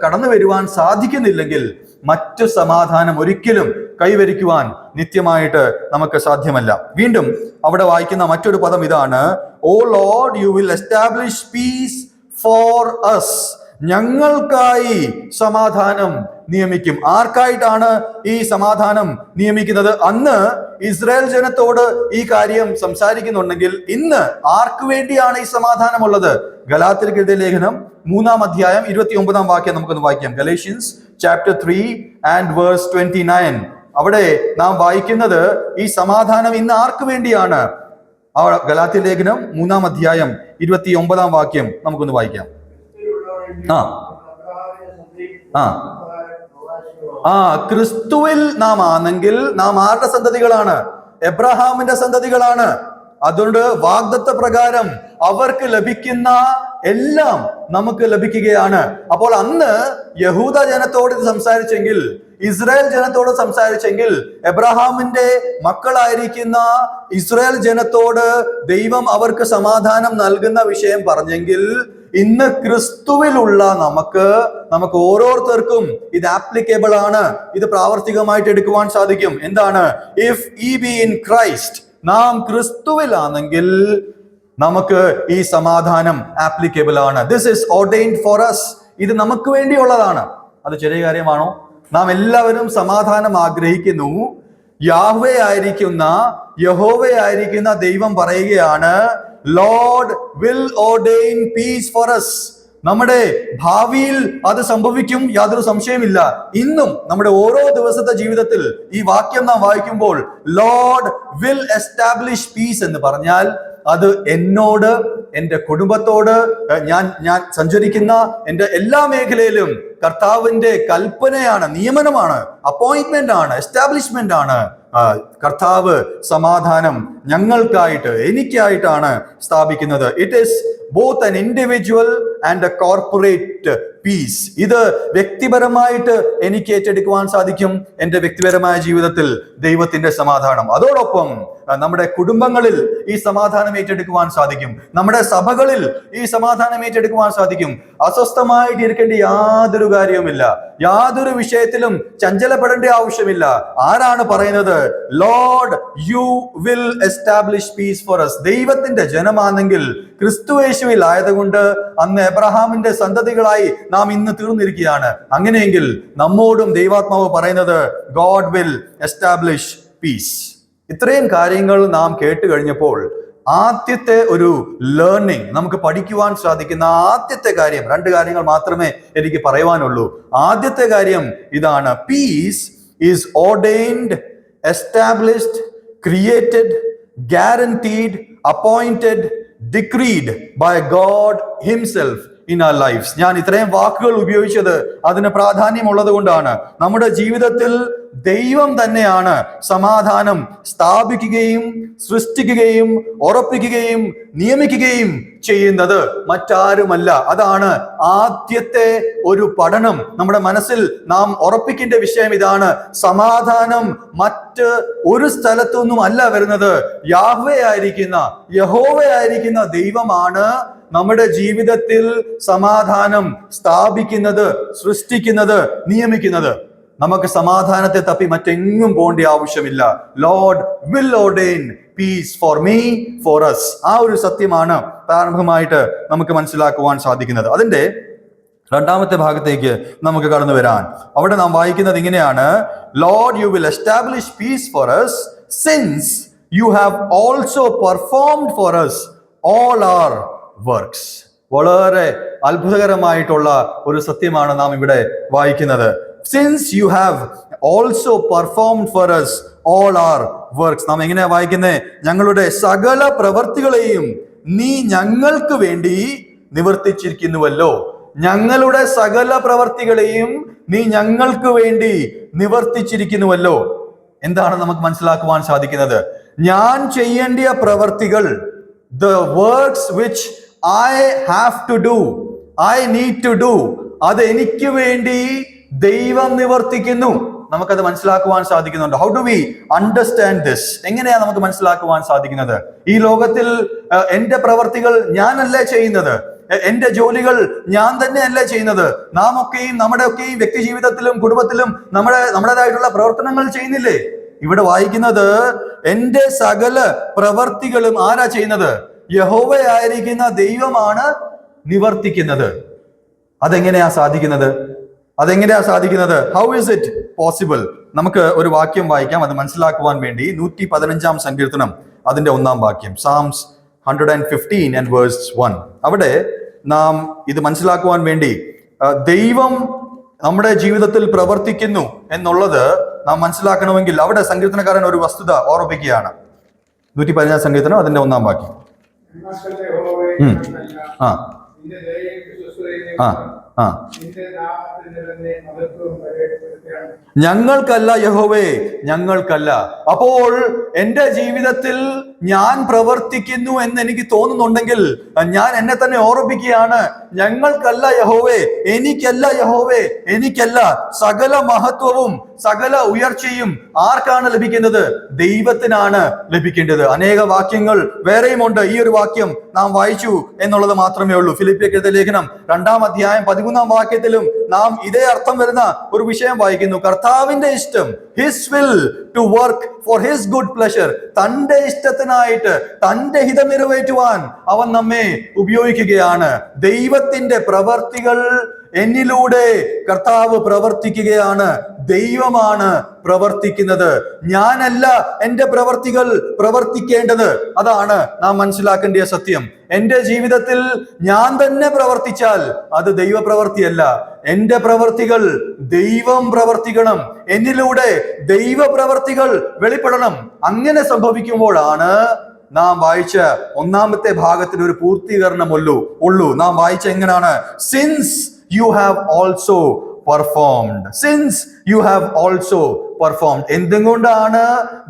കടന്നു വരുവാൻ സാധിക്കുന്നില്ലെങ്കിൽ മറ്റു സമാധാനം ഒരിക്കലും കൈവരിക്കുവാൻ നിത്യമായിട്ട് നമുക്ക് സാധ്യമല്ല. വീണ്ടും അവിടെ വായിക്കുന്ന മറ്റൊരു പദം ഇതാണ്, O Lord you will establish peace for us. ഞങ്ങൾക്കായി സമാധാനം നിയമിക്കും. ആർക്കായിട്ടാണ് ഈ സമാധാനം നിയമിക്കുന്നത്? അന്ന് ഇസ്രായേൽ ജനത്തോട് ഈ കാര്യം സംസാരിക്കുന്നുണ്ടെങ്കിൽ ഇന്ന് ആർക്ക് വേണ്ടിയാണ് ഈ സമാധാനമുള്ളത്? ഗലാത്യർക്ക് എഴുതിയ ലേഖനം 3-ാം അധ്യായം 29-ാം വാക്യം നമുക്കൊന്ന് വായിക്കാം. Galatians chapter 3 and verse 29. അവിടെ നാം വായിക്കുന്നത് ഈ സമാധാനം ഇന്ന് ആർക്ക് വേണ്ടിയാണ്? ഗലാത്യ ലേഖനം 3-ാം അധ്യായം 29-ാം വാക്യം നമുക്കൊന്ന് വായിക്കാം. ക്രിസ്തുവിൽ നാം ആണെങ്കിൽ നാം ആരുടെ സന്തതികളാണ്? എബ്രഹാമിന്റെ സന്തതികളാണ്. അതുകൊണ്ട് വാഗ്ദത്ത പ്രകാരം അവർക്ക് ലഭിക്കുന്ന എല്ലാം നമുക്ക് ലഭിക്കുകയാണ്. അപ്പോൾ അന്ന് യഹൂദ ജനത്തോട് ഇത് സംസാരിച്ചെങ്കിൽ, ഇസ്രായേൽ ജനത്തോട് സംസാരിച്ചെങ്കിൽ, എബ്രഹാമിന്റെ മക്കളായിരിക്കുന്ന ഇസ്രായേൽ ജനത്തോട് ദൈവം അവർക്ക് സമാധാനം നൽകുന്ന വിഷയം പറഞ്ഞെങ്കിൽ, ഇന്ന് ക്രിസ്തുവിലുള്ള നമുക്ക് ഓരോരുത്തർക്കും ഇത് ആപ്ലിക്കബിൾ ആണ്. ഇത് പ്രാവർത്തികമായിട്ട് എടുക്കുവാൻ സാധിക്കും. എന്താണ്? ഇഫ് ഈ ബി ഇൻ ക്രൈസ്റ്റ്, നാം ക്രിസ്തുവിലാണെങ്കിൽ നമുക്ക് ഈ സമാധാനം ആപ്ലിക്കബിൾ ആണ്. This is ordained for us. ഇത് നമുക്ക് വേണ്ടിയുള്ളതാണ്. അത് ചെറിയ കാര്യമാണോ? നാം എല്ലാവരും സമാധാനം ആഗ്രഹിക്കുന്നു. യഹോവേ ആയിരിക്കുന്ന ദൈവം പറയുകയാണ്, Lord will ordain peace for us. നമ്മുടെ ഭാവിയിൽ അത് സംഭവിക്കും, യാതൊരു സംശയമില്ല. ഇന്നും നമ്മുടെ ഓരോ ദിവസത്തെ ജീവിതത്തിൽ ഈ വാക്യം നാം വായിക്കുമ്പോൾ ലോർഡ് വിൽ എസ്റ്റാബ്ലിഷ് പീസ് എന്ന് പറഞ്ഞാൽ അത് എന്നോട്, എൻ്റെ കുടുംബത്തോട്, ഞാൻ സഞ്ചരിക്കുന്ന എൻ്റെ എല്ലാ മേഖലയിലും കർത്താവിന്റെ കൽപ്പനയാണ്, നിയമനമാണ്, അപ്പോയിന്റ്മെന്റ് ആണ്, എസ്റ്റാബ്ലിഷ്മെന്റ് ആണ്. കർത്താവ് സമാധാനം ഞങ്ങൾക്കായിട്ട്, എനിക്കായിട്ടാണ് സ്ഥാപിക്കുന്നത്. It is both an individual and a corporate peace. ഇത് വ്യക്തിപരമായിട്ട് എനിക്ക് ഏറ്റെടുക്കുവാൻ സാധിക്കും, എൻ്റെ വ്യക്തിപരമായ ജീവിതത്തിൽ ദൈവത്തിന്റെ സമാധാനം. അതോടൊപ്പം നമ്മുടെ കുടുംബങ്ങളിൽ ഈ സമാധാനം ഏറ്റെടുക്കുവാൻ സാധിക്കും, നമ്മുടെ സഭകളിൽ ഈ സമാധാനം ഏറ്റെടുക്കുവാൻ സാധിക്കും. അസ്വസ്ഥമായിട്ട് ഇരിക്കേണ്ട യാതൊരു കാര്യവുമില്ല, യാതൊരു വിഷയത്തിലും ചഞ്ചലപ്പെടേണ്ട ആവശ്യമില്ല. ആരാണ് പറയുന്നത്? Lord you will establish peace for us. ദൈവത്തിന്റെ ജനമാണെങ്കിൽ ക്രിസ്തുയേശുവിൽ ആയതുകൊണ്ട് അന്ന് എബ്രഹാമിന്റെ സന്തതികളായി നാം ഇന്ന് തീർന്നിരിക്കുകയാണ്. അങ്ങനെയെങ്കിൽ നമ്മോടും ദൈവാത്മാവ് പറയുന്നത് ഗോഡ് വിൽ എസ്റ്റാബ്ലിഷ് പീസ്. ഇത്രയും കാര്യങ്ങൾ നാം കേട്ട് കഴിഞ്ഞപ്പോൾ ആദ്യത്തെ ഒരു ലേണിംഗ്, നമുക്ക് പഠിക്കുവാൻ സാധിക്കുന്ന ആദ്യത്തെ കാര്യം, 2 കാര്യങ്ങൾ മാത്രമേ എനിക്ക് പറയുവാനുള്ളൂ. ആദ്യത്തെ കാര്യം ഇതാണ്: peace is ordained, established, created, guaranteed, appointed, decreed by God himself in our lives. ഞാൻ ഇത്രയും വാക്കുകൾ ഉപയോഗിച്ചത് അതിന് പ്രാധാന്യമുള്ളത് കൊണ്ടാണ്. നമ്മുടെ ജീവിതത്തിൽ ദൈവം തന്നെയാണ് സമാധാനം സ്ഥാപിക്കുകയും സൃഷ്ടിക്കുകയും ഉറപ്പിക്കുകയും നിയമിക്കുകയും ചെയ്യുന്നത്, മറ്റാരുമല്ല. അതാണ് ആദ്യത്തെ ഒരു പഠനം. നമ്മുടെ മനസ്സിൽ നാം ഉറപ്പിക്കേണ്ട വിഷയം ഇതാണ്: സമാധാനം മറ്റ് ഒരു സ്ഥലത്തൊന്നും അല്ല വരുന്നത്. യാഹ്വേ ആയിരിക്കുന്ന, യഹോവ ആയിരിക്കുന്ന ദൈവമാണ് നമ്മുടെ ജീവിതത്തിൽ സമാധാനം സ്ഥാപിക്കുന്നത്, സൃഷ്ടിക്കുന്നത്, നിയമിക്കുന്നത്. നമുക്ക് സമാധാനത്തെ തപ്പി മറ്റെങ്ങും പോകേണ്ട ആവശ്യമില്ല. Lord will ordain peace for me, for us. ആ ഒരു സത്യമാണ് പ്രാരംഭമായിട്ട് നമുക്ക് മനസ്സിലാക്കുവാൻ സാധിക്കുന്നത്. അതിന്റെ 2ാമത്തെ ഭാഗത്തേക്ക് നമുക്ക് കടന്നു വരാൻ. അവിടെ നാം വായിക്കുന്നത് ഇങ്ങനെയാണ്: Lord you will establish peace for us since you have also performed for us all our works. വളരെ അത്ഭുതകരമായിട്ടുള്ള ഒരു സത്യമാണ് നാം ഇവിടെ വായിക്കുന്നത്. Since you have also performed for us all our works. നാം എങ്ങനെയാ വായിക്കുന്നത്? ഞങ്ങളുടെ സകല പ്രവർത്തികളെയും നീ ഞങ്ങൾക്ക് വേണ്ടി നിവർത്തിച്ചിരിക്കുന്നുവല്ലോ. ഞങ്ങളുടെ സകല പ്രവർത്തികളെയും നീ ഞങ്ങൾക്ക് വേണ്ടി നിവർത്തിച്ചിരിക്കുന്നുവല്ലോ. എന്താണ് നമുക്ക് മനസ്സിലാക്കുവാൻ സാധിക്കുന്നത്? ഞാൻ ചെയ്യേണ്ട പ്രവർത്തികൾ, the works which I have to do, I need to do, അത് എനിക്ക് വേണ്ടി ദൈവം നിവർത്തിക്കുന്നു. നമുക്കത് മനസ്സിലാക്കുവാൻ സാധിക്കുന്നുണ്ട്. How do we understand this? എങ്ങനെയാണ് നമുക്ക് മനസ്സിലാക്കുവാൻ സാധിക്കുന്നത്? ഈ ലോകത്തിൽ എൻ്റെ പ്രവർത്തികൾ ഞാനല്ലേ ചെയ്യുന്നത്, എൻ്റെ ജോലികൾ ഞാൻ തന്നെയല്ലേ ചെയ്യുന്നത്. നാം ഒക്കെയും നമ്മുടെ വ്യക്തി ജീവിതത്തിലും കുടുംബത്തിലും നമ്മുടേതായിട്ടുള്ള പ്രവർത്തനങ്ങൾ ചെയ്യുന്നില്ലേ? ഇവിടെ വായിക്കുന്നത് എൻ്റെ സകല പ്രവർത്തികളും ആരാ ചെയ്യുന്നത്? യഹോവയായിരിക്കുന്ന ദൈവമാണ് നിവർത്തിക്കുന്നത്. അതെങ്ങനെയാ സാധിക്കുന്നത്? How is it possible? നമുക്ക് ഒരു വാക്യം വായിക്കാം, അത് മനസ്സിലാക്കുവാൻ വേണ്ടി. 115-ാം സങ്കീർത്തനം അതിന്റെ 1-ാം വാക്യം, Psalms 115 and verse 1. അവിടെ നാം ഇത് മനസ്സിലാക്കുവാൻ വേണ്ടി ദൈവം നമ്മുടെ ജീവിതത്തിൽ പ്രവർത്തിക്കുന്നു എന്നുള്ളത് നാം മനസ്സിലാക്കണമെങ്കിൽ അവിടെ സങ്കീർത്തനക്കാരൻ ഒരു വസ്തുത ഓർമ്മിപ്പിക്കുകയാണ്. 115-ാം സങ്കീർത്തനം അതിന്റെ 1-ാം വാക്യം. ഞങ്ങൾക്കല്ല യഹോവേ, ഞങ്ങൾക്കല്ല. അപ്പോൾ എൻ്റെ ജീവിതത്തിൽ ഞാൻ പ്രവർത്തിക്കുന്നു എന്ന് എനിക്ക് തോന്നുന്നുണ്ടെങ്കിൽ ഞാൻ എന്നെ തന്നെ ഓർമ്മിപ്പിക്കുകയാണ്, ഞങ്ങൾക്കല്ല യഹോവേ, എനിക്കല്ല യഹോവേ, എനിക്കല്ല. സകല മഹത്വവും സകല ഉയർച്ചയും ആർക്കാണ് ലഭിക്കുന്നത്? ദൈവത്തിനാണ് ലഭിക്കേണ്ടത്. അനേക വാക്യങ്ങൾ വേറെയുമുണ്ട്. ഈ ഒരു വാക്യം നാം വായിച്ചു എന്നുള്ളത് മാത്രമേ ഉള്ളൂ. ഫിലിപ്പിയർക്കെഴുതിയ ലേഖനം 2-ാം അധ്യായം 13-ാം വാക്യത്തിലും നാം ഇതേ അർത്ഥം വരുന്ന ഒരു വിഷയം വായിക്കുന്നു. കർത്താവിന്റെ ഇഷ്ടം, his will to work for his good pleasure. തന്റെ ഇഷ്ടത്തിനായിട്ട്, തന്റെ ഹിതം നിറവേറ്റുവാൻ അവൻ നമ്മെ ഉപയോഗിക്കുകയാണ്. ദൈവത്തിന്റെ പ്രവർത്തികൾ എന്നിലൂടെ കർത്താവ് പ്രവർത്തിക്കുകയാണ്. ദൈവമാണ് പ്രവർത്തിക്കുന്നത്. ഞാനല്ല എന്റെ പ്രവർത്തികൾ പ്രവർത്തിക്കേണ്ടത്. അതാണ് നാം മനസ്സിലാക്കേണ്ട സത്യം. എന്റെ ജീവിതത്തിൽ ഞാൻ തന്നെ പ്രവർത്തിച്ചാൽ അത് ദൈവപ്രവർത്തിയല്ല. എന്റെ പ്രവർത്തികൾ ദൈവം പ്രവർത്തിക്കണം. എന്നിലൂടെ ദൈവ പ്രവർത്തികൾ വെളിപ്പെടണം. അങ്ങനെ സംഭവിക്കുമ്പോഴാണ് നാം വായിച്ച ഒന്നാമത്തെ ഭാഗത്തിന് ഒരു പൂർത്തീകരണമുള്ളൂ. നാം വായിച്ച എങ്ങനെയാണ്? Since you have also performed. Since you have also performed. എന്തുകൊണ്ടാണ്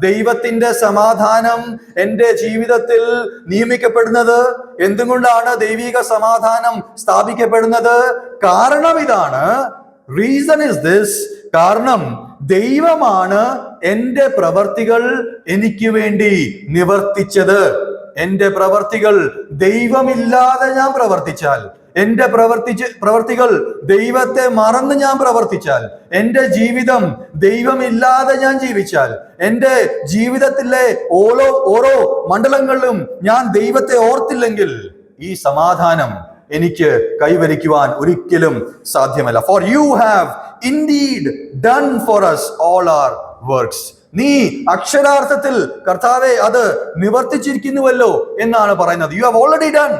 ദൈവത്തിന്റെ സമാധാനം എന്റെ ജീവിതത്തിൽ നിയമിക്കപ്പെടുന്നത്? എന്തുകൊണ്ടാണ് ദൈവിക സമാധാനം സ്ഥാപിക്കപ്പെടുന്നത്? കാരണം ഇതാണ്. Reason is this. കാരണം ദൈവമാണ് എന്റെ പ്രവർത്തികൾ എനിക്ക് വേണ്ടി നിവർത്തിച്ചത്. എന്റെ പ്രവർത്തികൾ ദൈവമില്ലാതെ ഞാൻ പ്രവർത്തിച്ചാൽ, എന്റെ പ്രവർത്തികൾ ദൈവത്തെ മറന്ന് ഞാൻ പ്രവർത്തിച്ചാൽ, എന്റെ ജീവിതം ദൈവമില്ലാതെ ഞാൻ ജീവിച്ചാൽ, എന്റെ ജീവിതത്തിലെ ഓരോ മണ്ഡലങ്ങളിലും ഞാൻ ദൈവത്തെ ഓർത്തില്ലെങ്കിൽ ഈ സമാധാനം എനിക്ക് കൈവരിക്കുവാൻ ഒരിക്കലും സാധ്യമല്ല. For you have indeed done for us all our works. നീ അക്ഷരാർത്ഥത്തിൽ കർത്താവെ അത് നിവർത്തിച്ചിരിക്കുന്നുവല്ലോ എന്നാണ് പറയുന്നത്. You have already done.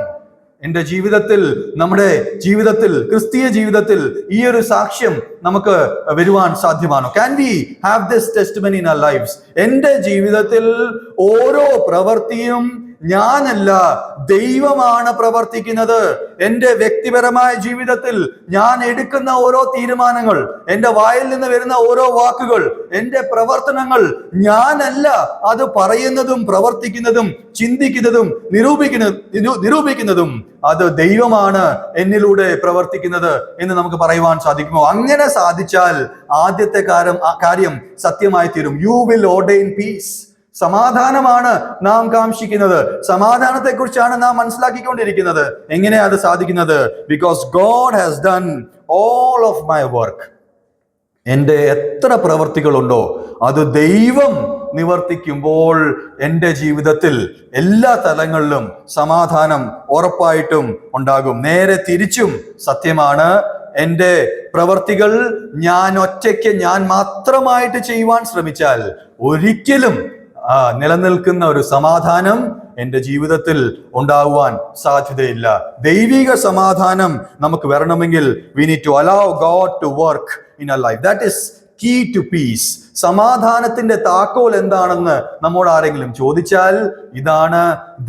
എന്റെ ജീവിതത്തിൽ, നമ്മുടെ ജീവിതത്തിൽ, ക്രിസ്തീയ ജീവിതത്തിൽ ഈ ഒരു സാക്ഷ്യം നമുക്ക് വരുവാൻ സാധ്യമാണോ? Can we have this testimony in our lives? എന്റെ ജീവിതത്തിൽ ഓരോ പ്രവൃത്തിയും ഞാനല്ല, ദൈവമാണ് പ്രവർത്തിക്കുന്നത്. എന്റെ വ്യക്തിപരമായ ജീവിതത്തിൽ ഞാൻ എടുക്കുന്ന ഓരോ തീരുമാനങ്ങൾ, എന്റെ വായിൽ നിന്ന് വരുന്ന ഓരോ വാക്കുകൾ, എന്റെ പ്രവർത്തനങ്ങൾ ഞാനല്ല അത് പറയുന്നതും പ്രവർത്തിക്കുന്നതും ചിന്തിക്കുന്നതും നിരൂപിക്കുന്നതും അത് ദൈവമാണ് എന്നിലൂടെ പ്രവർത്തിക്കുന്നത് എന്ന് നമുക്ക് പറയുവാൻ സാധിക്കുമോ? അങ്ങനെ സാധിച്ചാൽ ആദ്യത്തെ കാര്യം സത്യമായി തീരും. You will ordain peace. സമാധാനമാണ് നാം കാംക്ഷിക്കുന്നത്. സമാധാനത്തെ കുറിച്ചാണ് നാം മനസ്സിലാക്കിക്കൊണ്ടിരിക്കുന്നത്. എങ്ങനെയാ അത് സാധിക്കുന്നത്? Because God has done all of my work. എൻ്റെ എത്ര പ്രവർത്തികളുണ്ടോ അത് ദൈവം നിവർത്തിക്കുമ്പോൾ എൻ്റെ ജീവിതത്തിൽ എല്ലാ തലങ്ങളിലും സമാധാനം ഉറപ്പായിട്ടും ഉണ്ടാകും. നേരെ തിരിച്ചും സത്യമാണ്. എൻ്റെ പ്രവർത്തികൾ ഞാൻ ഒറ്റയ്ക്ക്, ഞാൻ മാത്രമായിട്ട് ചെയ്യുവാൻ ശ്രമിച്ചാൽ ഒരിക്കലും നിലനിൽക്കുന്ന ഒരു സമാധാനം എൻ്റെ ജീവിതത്തിൽ ഉണ്ടാകുവാൻ സാധ്യതയില്ല. ദൈവിക സമാധാനം നമുക്ക് വരണമെങ്കിൽ we need to allow God to work in our life. That is key to peace. സമാധാനത്തിന്റെ താക്കോൽ എന്താണെന്ന് നമ്മോട് ആരെങ്കിലും ചോദിച്ചാൽ ഇതാണ്: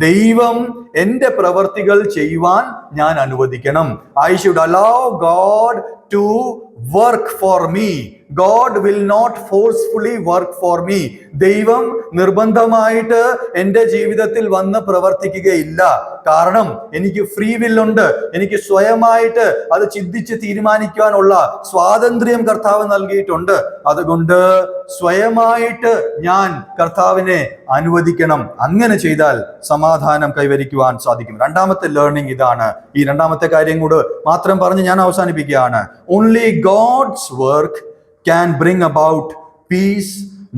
ദൈവം എൻ്റെ പ്രവർത്തികൾ ചെയ്യുവാൻ ഞാൻ അനുവദിക്കണം. I should allow God to work for me. God will not forcefully work for me. ദൈവം നിർബന്ധമായിട്ട് എൻ്റെ ജീവിതത്തിൽ വന്ന് പ്രവർത്തിക്കുകയില്ല. കാരണം എനിക്ക് ഫ്രീ വില്ലുണ്ട്. എനിക്ക് സ്വയമായിട്ട് അത് ചിന്തിച്ച് തീരുമാനിക്കാനുള്ള സ്വാതന്ത്ര്യം കർത്താവ് നൽകിയിട്ടുണ്ട്. അതുകൊണ്ട് സ്വയമായിട്ട് ഞാൻ കർത്താവിനെ അനുവദിക്കണം. അങ്ങനെ ചെയ്താൽ സമാധാനം കൈവരിക്കുവാൻ സാധിക്കും. രണ്ടാമത്തെ ലേണിംഗ് ഇതാണ്. ഈ രണ്ടാമത്തെ കാര്യം കൂടെ മാത്രം പറഞ്ഞ് ഞാൻ അവസാനിപ്പിക്കുകയാണ്. Only God's work can bring about peace.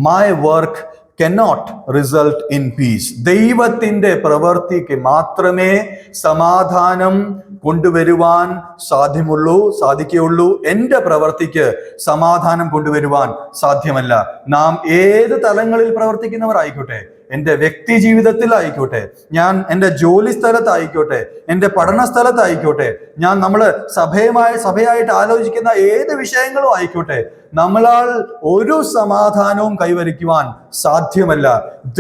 My work cannot result in peace. ദൈവത്തിന്റെ പ്രവൃത്തിക്ക് മാത്രമേ സമാധാനം കൊണ്ടുവരുവാൻ സാധിക്കുകയുള്ളൂ. എൻ്റെ പ്രവൃത്തിക്ക് സമാധാനം കൊണ്ടുവരുവാൻ സാധ്യമല്ല. നാം ഏത് തലങ്ങളിൽ പ്രവർത്തിക്കുന്നവരായിക്കോട്ടെ, എൻ്റെ വ്യക്തി ജീവിതത്തിലായിക്കോട്ടെ, ഞാൻ എൻ്റെ ജോലി സ്ഥലത്തായിക്കോട്ടെ, എൻ്റെ പഠന സ്ഥലത്തായിക്കോട്ടെ, നമ്മൾ സഭയായിട്ട് ആലോചിക്കുന്ന ഏത് വിഷയങ്ങളും ആയിക്കോട്ടെ, നമ്മളാൽ ഒരു സമാധാനവും കൈവരിക്കുവാൻ സാധ്യമല്ല.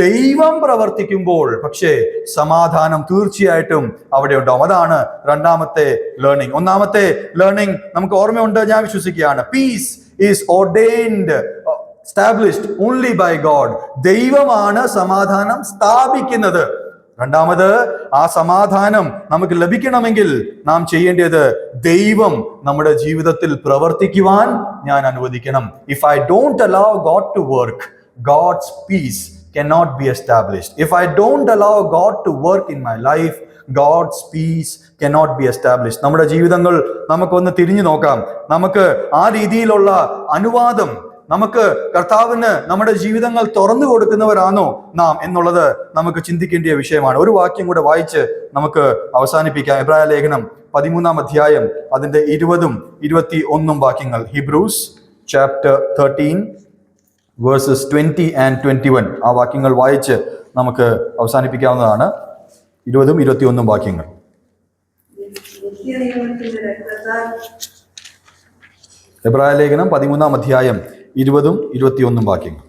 ദൈവം പ്രവർത്തിക്കുമ്പോൾ പക്ഷേ സമാധാനം തീർച്ചയായിട്ടും അവിടെ ഉണ്ടാവും. അതാണ് രണ്ടാമത്തെ ലേണിംഗ്. ഒന്നാമത്തെ ലേണിംഗ് നമുക്ക് ഓർമ്മയുണ്ട്, ഞാൻ വിശ്വസിക്കുകയാണ്. Peace is ordained, established only by God. ദൈവമാണ് സമാധാനം സ്ഥാപിക്കുന്നത്. രണ്ടാമത്, ആ സമാധാനം നമുക്ക് ലഭിക്കണമെങ്കിൽ നാം ചെയ്യേണ്ടത് ദൈവം നമ്മുടെ ജീവിതത്തിൽ പ്രവർത്തിക്കുവാൻ ഞാൻ അനുവദിക്കണം. If I don't allow God to work, God's peace cannot be established. If I don't allow God to work in my life, God's peace cannot be established. നമ്മുടെ ജീവിതങ്ങൾ നമുക്കൊന്ന് തിരിഞ്ഞു നോക്കാം. നമുക്ക് ആ രീതിയിലുള്ള അനുവാദം നമുക്ക് കർത്താവിന് നമ്മുടെ ജീവിതങ്ങൾ തുറന്നു കൊടുക്കുന്നവരാണോ നാം എന്നുള്ളത് നമുക്ക് ചിന്തിക്കേണ്ട വിഷയമാണ്. ഒരു വാക്യം കൂടെ വായിച്ച് നമുക്ക് അവസാനിപ്പിക്കാം. എബ്രായ ലേഖനം 13 അധ്യായം അതിന്റെ 20 21 വാക്യങ്ങൾ. Hebrews chapter 13 versus 20 and 21. ആ വാക്യങ്ങൾ വായിച്ച് നമുക്ക് അവസാനിപ്പിക്കാവുന്നതാണ്. 20 21 വാക്യങ്ങൾ. എബ്രായ ലേഖനം 13 അധ്യായം 20 21 വാക്യങ്ങൾ.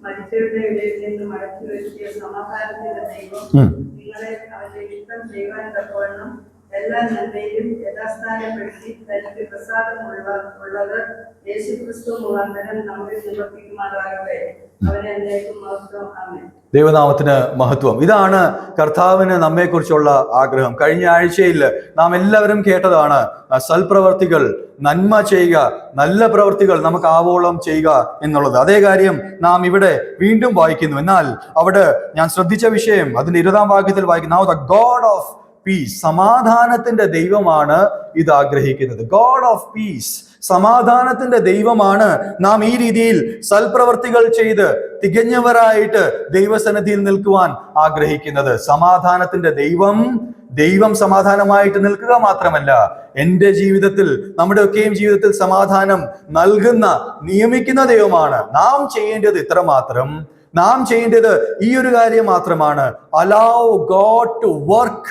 മരിച്ചവരുടെ ഇടയിൽ നിന്ന് മടക്കി വരുത്തിയ സമാധാനത്തിന്റെ ദൈവം നിങ്ങളെ അവന്റെ ഇഷ്ടം ചെയ്യുവാൻ തക്കവണ്ണം എല്ലാ നന്മയിലും യഥാസ്ഥാനപ്പെടുത്തി തനിക്ക് പ്രസാദമുള്ളത് യേശുക്രിസ്തു മുഖാന്തരം നമ്മിൽ നിവർത്തിക്കുമാറാകട്ടെ. അവനെ എന്നേക്കും മഹത്വം. ആമേൻ. ദൈവനാമത്തിന് മഹത്വം. ഇതാണ് കർത്താവിന് നമ്മെക്കുറിച്ചുള്ള ആഗ്രഹം. കഴിഞ്ഞ ആഴ്ചയിൽ നാം എല്ലാവരും കേട്ടതാണ് സൽപ്രവർത്തികൾ, നന്മ ചെയ്യുക, നല്ല പ്രവൃത്തികൾ നമുക്ക് ആവോളം ചെയ്യുക എന്നുള്ളത്. അതേ കാര്യം നാം ഇവിടെ വീണ്ടും വായിക്കുന്നു. എന്നാൽ അവിടെ ഞാൻ ശ്രദ്ധിച്ച വിഷയം അതിന്റെ 20 വാക്യത്തിൽ വായിക്കുന്നു, Now the God of peace, സമാധാനത്തിന്റെ ദൈവമാണ് ഇത് ആഗ്രഹിക്കുന്നത്. God of peace, സമാധാനത്തിന്റെ ദൈവമാണ് നാം ഈ രീതിയിൽ സൽപ്രവർത്തികൾ ചെയ്ത് തികഞ്ഞവരായിട്ട് ദൈവസന്നിധിയിൽ നിൽക്കുവാൻ ആഗ്രഹിക്കുന്നത്. സമാധാനത്തിന്റെ ദൈവം സമാധാനമായിട്ട് നിൽക്കുക മാത്രമല്ല, എൻ്റെ ജീവിതത്തിൽ, നമ്മുടെ ഒക്കെയും ജീവിതത്തിൽ സമാധാനം നൽകുന്ന, നിയമിക്കുന്ന ദൈവമാണ്. നാം ചെയ്യേണ്ടത് ഇത്രമാത്രം, നാം ചെയ്യേണ്ടത് ഈ ഒരു കാര്യം മാത്രമാണ്. Allow God to work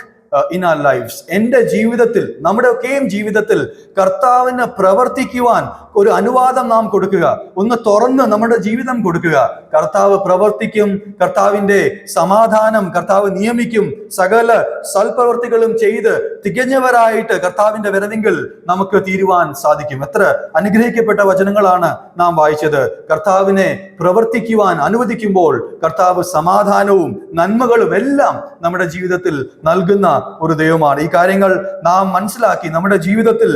in our lives. എൻ്റെ ജീവിതത്തിൽ, നമ്മുടെ ഒക്കെയും ജീവിതത്തിൽ കർത്താവിന് പ്രവർത്തിക്കുവാൻ ഒരു അനുവാദം നാം കൊടുക്കുക. ഒന്ന് തുറന്ന് നമ്മുടെ ജീവിതം കൊടുക്കുക. കർത്താവ് പ്രവർത്തിക്കും. കർത്താവിന്റെ സമാധാനം കർത്താവ് നിയമിക്കും. സകല സൽപ്രവർത്തികളും ചെയ്ത് തികഞ്ഞവരായിട്ട് കർത്താവിന്റെ വരവിങ്കൽ നമുക്ക് തീരുവാൻ സാധിക്കും. എത്ര അനുഗ്രഹിക്കപ്പെട്ട വചനങ്ങളാണ് നാം വായിച്ചത്. കർത്താവിനെ പ്രവർത്തിക്കുവാൻ അനുവദിക്കുമ്പോൾ കർത്താവ് സമാധാനവും നന്മകളും എല്ലാം നമ്മുടെ ജീവിതത്തിൽ നൽകുന്ന ഒരു ദൈവമാണ്. ഈ കാര്യങ്ങൾ നാം മനസ്സിലാക്കി നമ്മുടെ ജീവിതത്തിൽ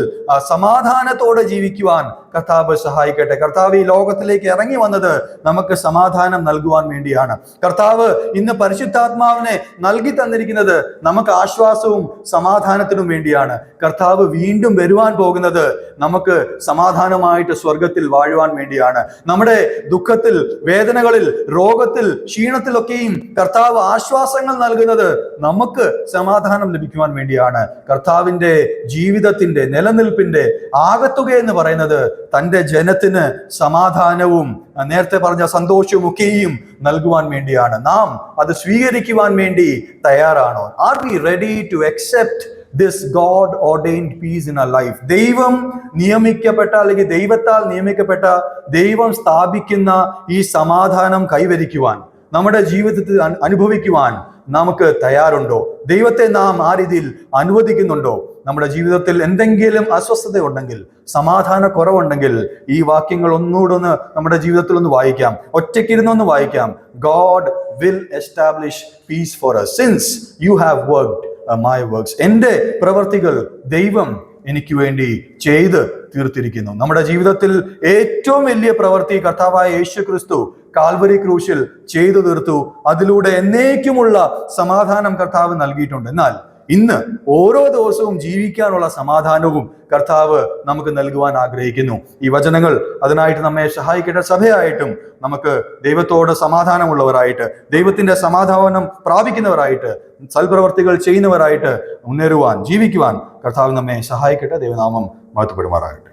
സമാധാനത്തോടെ ജീവിക്കുവാൻ കർത്താവ് സഹായിക്കട്ടെ. കർത്താവ് ഈ ലോകത്തിലേക്ക് ഇറങ്ങി വന്നത് നമുക്ക് സമാധാനം നൽകുവാൻ വേണ്ടിയാണ്. കർത്താവ് ഇന്ന് പരിശുദ്ധാത്മാവിനെ നൽകി തന്നിരിക്കുന്നത് നമുക്ക് ആശ്വാസവും സമാധാനത്തിനും വേണ്ടിയാണ്. കർത്താവ് വീണ്ടും വരുവാൻ പോകുന്നത് നമുക്ക് സമാധാനമായിട്ട് സ്വർഗത്തിൽ വാഴുവാൻ വേണ്ടിയാണ്. നമ്മുടെ ദുഃഖത്തിൽ, വേദനകളിൽ, രോഗത്തിൽ, ക്ഷീണത്തിലൊക്കെയും കർത്താവ് ആശ്വാസങ്ങൾ നൽകുന്നത് നമുക്ക് സമാധാനം ലഭിക്കുവാൻ വേണ്ടിയാണ്. കർത്താവിന്റെ ജീവിതത്തിന്റെ നിലനിൽപ്പിന്റെ ആകത്തുക എന്ന് പറയുന്നത് തന്റെ ജനത്തിന് സമാധാനവും നേരത്തെ പറഞ്ഞ സന്തോഷവും ഒക്കെയും നൽകുവാൻ വേണ്ടിയാണ്. നാം അത് സ്വീകരിക്കുവാൻ വേണ്ടി തയ്യാറാണോ? Are we ready to accept this God ordained peace in our life? ദൈവം നിയമിക്കപ്പെട്ട, അല്ലെങ്കിൽ ദൈവത്താൽ നിയമിക്കപ്പെട്ട, ദൈവം സ്ഥാപിക്കുന്ന ഈ സമാധാനം കൈവരിക്കുവാൻ, നമ്മുടെ ജീവിതത്തിൽ അനുഭവിക്കുവാൻ നമുക്ക് തയ്യാറുണ്ടോ? ദൈവത്തെ നാം ആ രീതിയിൽ അനുവദിക്കുന്നുണ്ടോ? നമ്മുടെ ജീവിതത്തിൽ എന്തെങ്കിലും അസ്വസ്ഥത ഉണ്ടെങ്കിൽ, സമാധാന കുറവുണ്ടെങ്കിൽ ഈ വാക്യങ്ങൾ ഒന്നുകൂടെ നമ്മുടെ ജീവിതത്തിൽ ഒന്ന് വായിക്കാം. ഒറ്റയ്ക്കിരുന്നൊന്ന് വായിക്കാം. God will establish peace for us since you have worked my works. എൻ്റെ പ്രവർത്തികൾ ദൈവം എനിക്ക് വേണ്ടി ചെയ്ത് തീർത്തിരിക്കുന്നു. നമ്മുടെ ജീവിതത്തിൽ ഏറ്റവും വലിയ പ്രവൃത്തി കർത്താവായ യേശു ക്രിസ്തു കാൽവരി ക്രൂശിൽ ചെയ്തു തീർത്തു. അതിലൂടെ എന്നേക്കുമുള്ള സമാധാനം കർത്താവ് നൽകിയിട്ടുണ്ട്. എന്നാൽ ഇന്ന് ഓരോ ദിവസവും ജീവിക്കാനുള്ള സമാധാനവും കർത്താവ് നമുക്ക് നൽകുവാൻ ആഗ്രഹിക്കുന്നു. ഈ വചനങ്ങൾ അതിനായിട്ട് നമ്മെ സഹായിക്കട്ടെ. സഭയായിട്ടും നമുക്ക് ദൈവത്തോട് സമാധാനമുള്ളവരായിട്ട്, ദൈവത്തിന്റെ സമാധാനം പ്രാപിക്കുന്നവരായിട്ട്, സൽപ്രവർത്തികൾ ചെയ്യുന്നവരായിട്ട് മുന്നേറുവാൻ, ജീവിക്കുവാൻ കർത്താവ് നമ്മെ സഹായിക്കട്ടെ. ദൈവനാമം മഹത്വപ്പെടുമാറാകട്ടെ.